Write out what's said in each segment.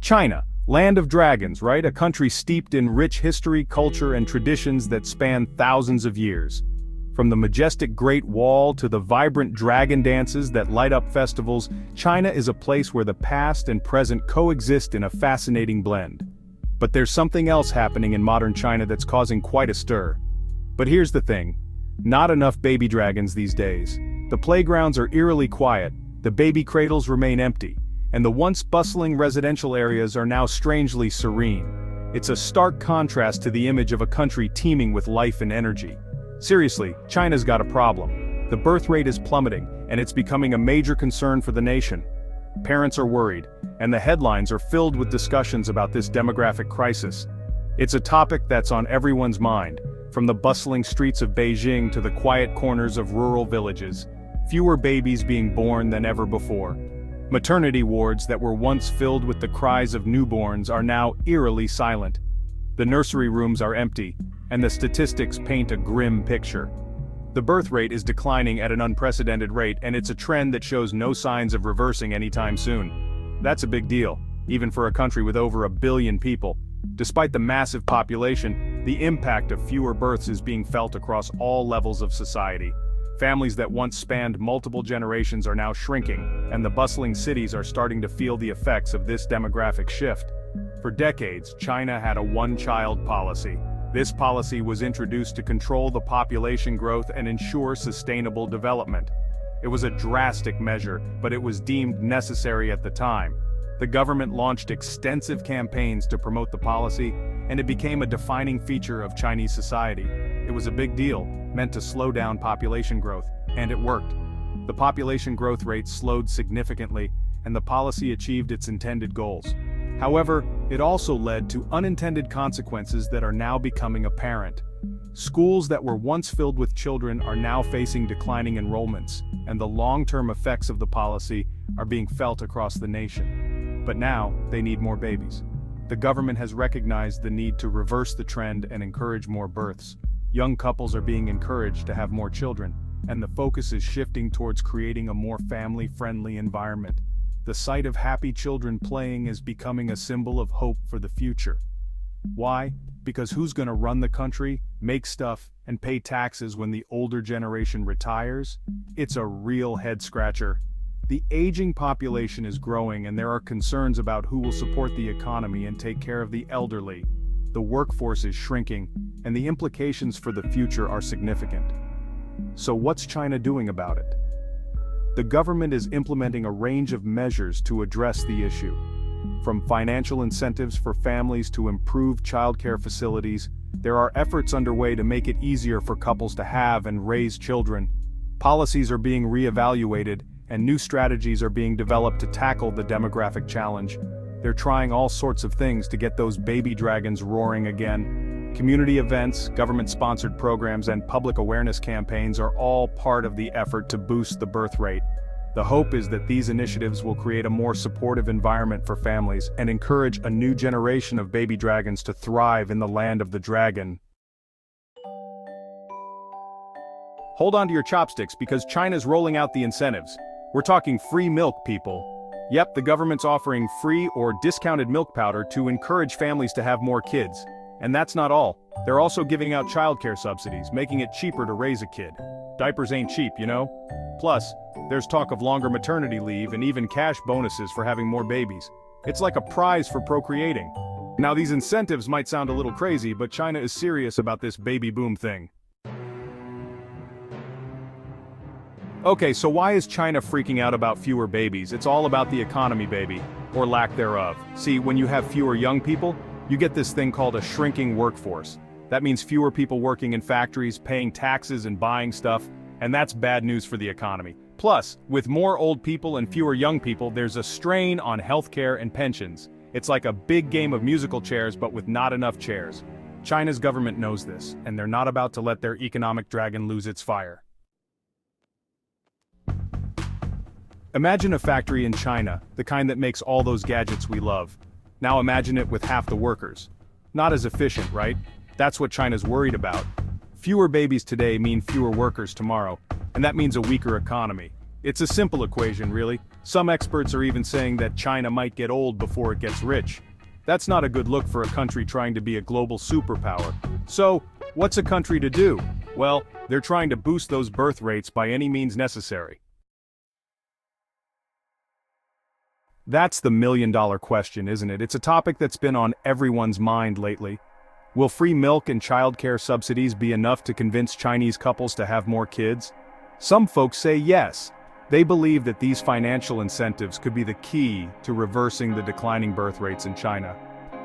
China, land of dragons, right? A country steeped in rich history, culture, and traditions that span thousands of years. From the majestic Great Wall to the vibrant dragon dances that light up festivals, China is a place where the past and present coexist in a fascinating blend. But there's something else happening in modern China that's causing quite a stir. But here's the thing. Not enough baby dragons these days. The playgrounds are eerily quiet, the baby cradles remain empty, and the once bustling residential areas are now strangely serene. It's a stark contrast to the image of a country teeming with life and energy. Seriously, China's got a problem. The birth rate is plummeting, and it's becoming a major concern for the nation. Parents are worried, and the headlines are filled with discussions about this demographic crisis. It's a topic that's on everyone's mind, from the bustling streets of Beijing to the quiet corners of rural villages. Fewer babies being born than ever before. Maternity wards that were once filled with the cries of newborns are now eerily silent. The nursery rooms are empty, and the statistics paint a grim picture. The birth rate is declining at an unprecedented rate, and it's a trend that shows no signs of reversing anytime soon. That's a big deal, even for a country with over 1 billion people. Despite the massive population, the impact of fewer births is being felt across all levels of society. Families that once spanned multiple generations are now shrinking, and the bustling cities are starting to feel the effects of this demographic shift. For decades, China had a one-child policy. This policy was introduced to control the population growth and ensure sustainable development. It was a drastic measure, but it was deemed necessary at the time. The government launched extensive campaigns to promote the policy, and it became a defining feature of Chinese society. It was a big deal, meant to slow down population growth, and it worked. The population growth rate slowed significantly, and the policy achieved its intended goals. However, it also led to unintended consequences that are now becoming apparent. Schools that were once filled with children are now facing declining enrollments, and the long-term effects of the policy are being felt across the nation. But now, they need more babies. The government has recognized the need to reverse the trend and encourage more births. Young couples are being encouraged to have more children, and the focus is shifting towards creating a more family-friendly environment. The sight of happy children playing is becoming a symbol of hope for the future. Why? Because who's going to run the country, make stuff, and pay taxes when the older generation retires? It's a real head-scratcher. The aging population is growing, and there are concerns about who will support the economy and take care of the elderly. The workforce is shrinking, and the implications for the future are significant. So what's China doing about it? The government is implementing a range of measures to address the issue. From financial incentives for families to improved childcare facilities, there are efforts underway to make it easier for couples to have and raise children. Policies are being re-evaluated, and new strategies are being developed to tackle the demographic challenge. They're trying all sorts of things to get those baby dragons roaring again. Community events, government-sponsored programs, and public awareness campaigns are all part of the effort to boost the birth rate. The hope is that these initiatives will create a more supportive environment for families and encourage a new generation of baby dragons to thrive in the land of the dragon. Hold on to your chopsticks because China's rolling out the incentives. We're talking free milk, people. Yep, the government's offering free or discounted milk powder to encourage families to have more kids. And that's not all. They're also giving out childcare subsidies, making it cheaper to raise a kid. Diapers ain't cheap, you know? Plus, there's talk of longer maternity leave and even cash bonuses for having more babies. It's like a prize for procreating. Now these incentives might sound a little crazy, but China is serious about this baby boom thing. Okay, so why is China freaking out about fewer babies? It's all about the economy, baby, or lack thereof. See, when you have fewer young people, you get this thing called a shrinking workforce. That means fewer people working in factories, paying taxes and buying stuff, and that's bad news for the economy. Plus, with more old people and fewer young people, there's a strain on healthcare and pensions. It's like a big game of musical chairs, but with not enough chairs. China's government knows this, and they're not about to let their economic dragon lose its fire. Imagine a factory in China, the kind that makes all those gadgets we love. Now imagine it with half the workers. Not as efficient, right? That's what China's worried about. Fewer babies today mean fewer workers tomorrow, and that means a weaker economy. It's a simple equation, really. Some experts are even saying that China might get old before it gets rich. That's not a good look for a country trying to be a global superpower. So, what's a country to do? Well, they're trying to boost those birth rates by any means necessary. That's the million-dollar question, isn't it? It's a topic that's been on everyone's mind lately. Will free milk and childcare subsidies be enough to convince Chinese couples to have more kids? Some folks say yes. They believe that these financial incentives could be the key to reversing the declining birth rates in China.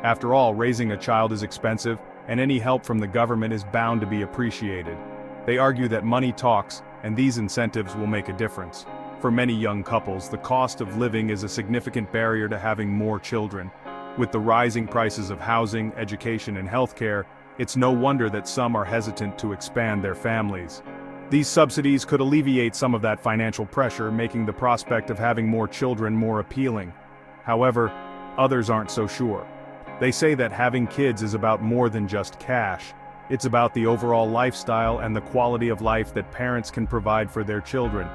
After all, raising a child is expensive, and any help from the government is bound to be appreciated. They argue that money talks, and these incentives will make a difference. For many young couples, the cost of living is a significant barrier to having more children. With the rising prices of housing, education, and healthcare, it's no wonder that some are hesitant to expand their families. These subsidies could alleviate some of that financial pressure, making the prospect of having more children more appealing. However, others aren't so sure. They say that having kids is about more than just cash. It's about the overall lifestyle and the quality of life that parents can provide for their children.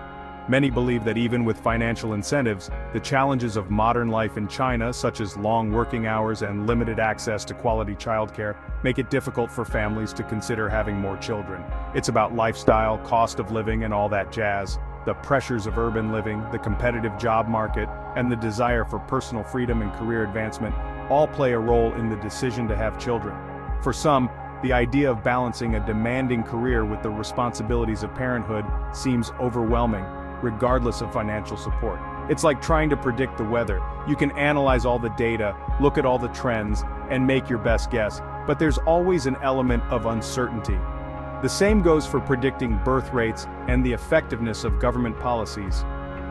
Many believe that even with financial incentives, the challenges of modern life in China, such as long working hours and limited access to quality childcare, make it difficult for families to consider having more children. It's about lifestyle, cost of living, and all that jazz. The pressures of urban living, the competitive job market, and the desire for personal freedom and career advancement all play a role in the decision to have children. For some, the idea of balancing a demanding career with the responsibilities of parenthood seems overwhelming, regardless of financial support. It's like trying to predict the weather. You can analyze all the data, look at all the trends, and make your best guess, but there's always an element of uncertainty. The same goes for predicting birth rates and the effectiveness of government policies.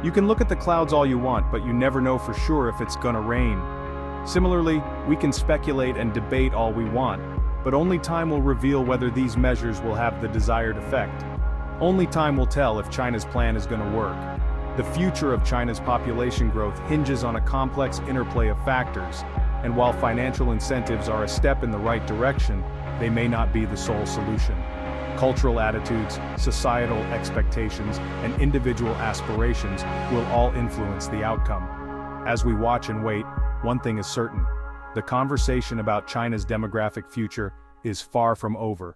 You can look at the clouds all you want, but you never know for sure if it's gonna rain. Similarly, we can speculate and debate all we want, but only time will reveal whether these measures will have the desired effect. Only time will tell if China's plan is going to work. The future of China's population growth hinges on a complex interplay of factors, and while financial incentives are a step in the right direction, they may not be the sole solution. Cultural attitudes, societal expectations, and individual aspirations will all influence the outcome. As we watch and wait, one thing is certain: the conversation about China's demographic future is far from over.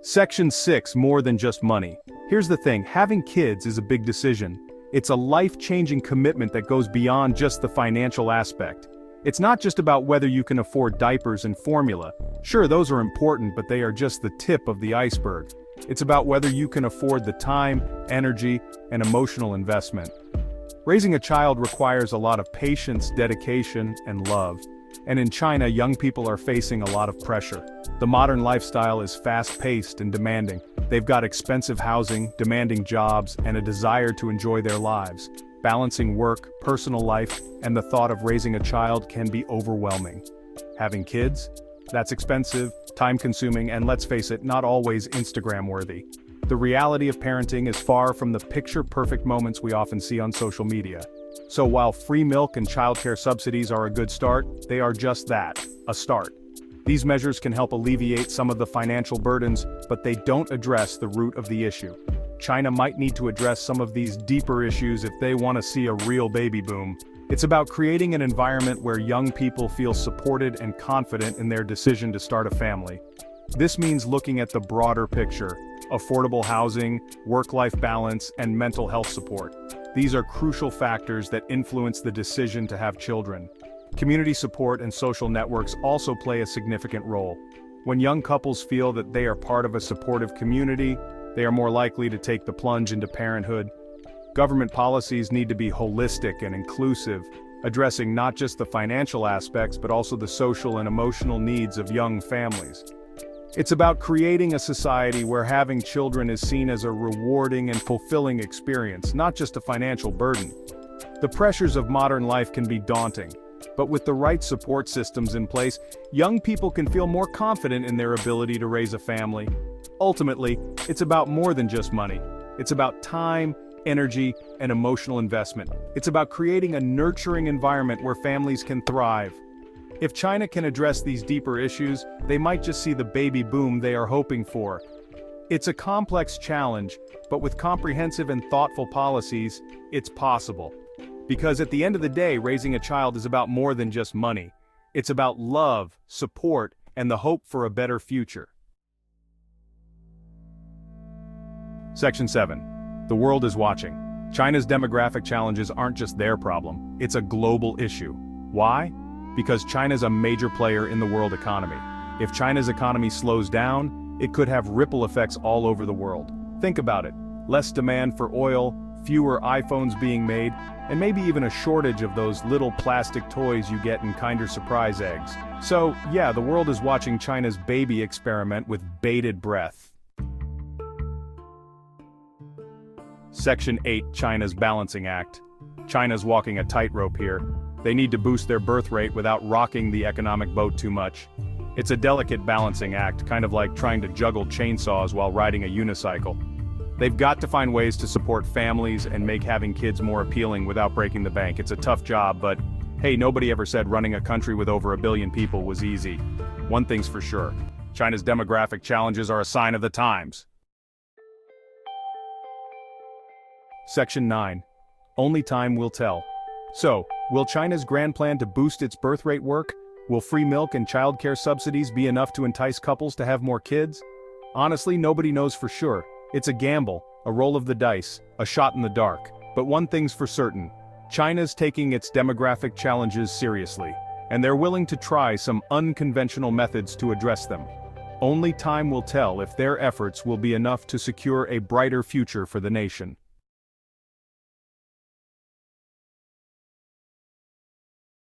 Section 6, more than just money. Here's the thing, having kids is a big decision. It's a life-changing commitment that goes beyond just the financial aspect. It's not just about whether you can afford diapers and formula. Sure, those are important, but they are just the tip of the iceberg. It's about whether you can afford the time, energy, and emotional investment. Raising a child requires a lot of patience, dedication, and love. And in China, young people are facing a lot of pressure. The modern lifestyle is fast-paced and demanding. They've got expensive housing, demanding jobs, and a desire to enjoy their lives. Balancing work, personal life, and the thought of raising a child can be overwhelming. Having kids? That's expensive, time-consuming, and let's face it, not always Instagram-worthy. The reality of parenting is far from the picture-perfect moments we often see on social media. So while free milk and childcare subsidies are a good start, they are just that, a start. These measures can help alleviate some of the financial burdens, but they don't address the root of the issue. China might need to address some of these deeper issues if they want to see a real baby boom. It's about creating an environment where young people feel supported and confident in their decision to start a family. This means looking at the broader picture: affordable housing, work-life balance, and mental health support. These are crucial factors that influence the decision to have children. Community support and social networks also play a significant role. When young couples feel that they are part of a supportive community, they are more likely to take the plunge into parenthood. Government policies need to be holistic and inclusive, addressing not just the financial aspects but also the social and emotional needs of young families. It's about creating a society where having children is seen as a rewarding and fulfilling experience, not just a financial burden. The pressures of modern life can be daunting, but with the right support systems in place, young people can feel more confident in their ability to raise a family. Ultimately, it's about more than just money. It's about time, energy, and emotional investment. It's about creating a nurturing environment where families can thrive. If China can address these deeper issues, they might just see the baby boom they are hoping for. It's a complex challenge, but with comprehensive and thoughtful policies, it's possible. Because at the end of the day, raising a child is about more than just money. It's about love, support, and the hope for a better future. Section 7. The world is watching. China's demographic challenges aren't just their problem, it's a global issue. Why? Because China's a major player in the world economy. If China's economy slows down, it could have ripple effects all over the world. Think about it. Less demand for oil, fewer iPhones being made, and maybe even a shortage of those little plastic toys you get in Kinder Surprise eggs. So, yeah, the world is watching China's baby experiment with bated breath. Section 8. China's balancing act. China's walking a tightrope here. They need to boost their birth rate without rocking the economic boat too much. It's a delicate balancing act, kind of like trying to juggle chainsaws while riding a unicycle. They've got to find ways to support families and make having kids more appealing without breaking the bank. It's a tough job, but hey, nobody ever said running a country with over 1 billion people was easy. One thing's for sure. China's demographic challenges are a sign of the times. Section 9. Only time will tell. So, will China's grand plan to boost its birth rate work? Will free milk and childcare subsidies be enough to entice couples to have more kids? Honestly, nobody knows for sure. It's a gamble, a roll of the dice, a shot in the dark. But one thing's for certain. China's taking its demographic challenges seriously, and they're willing to try some unconventional methods to address them. Only time will tell if their efforts will be enough to secure a brighter future for the nation.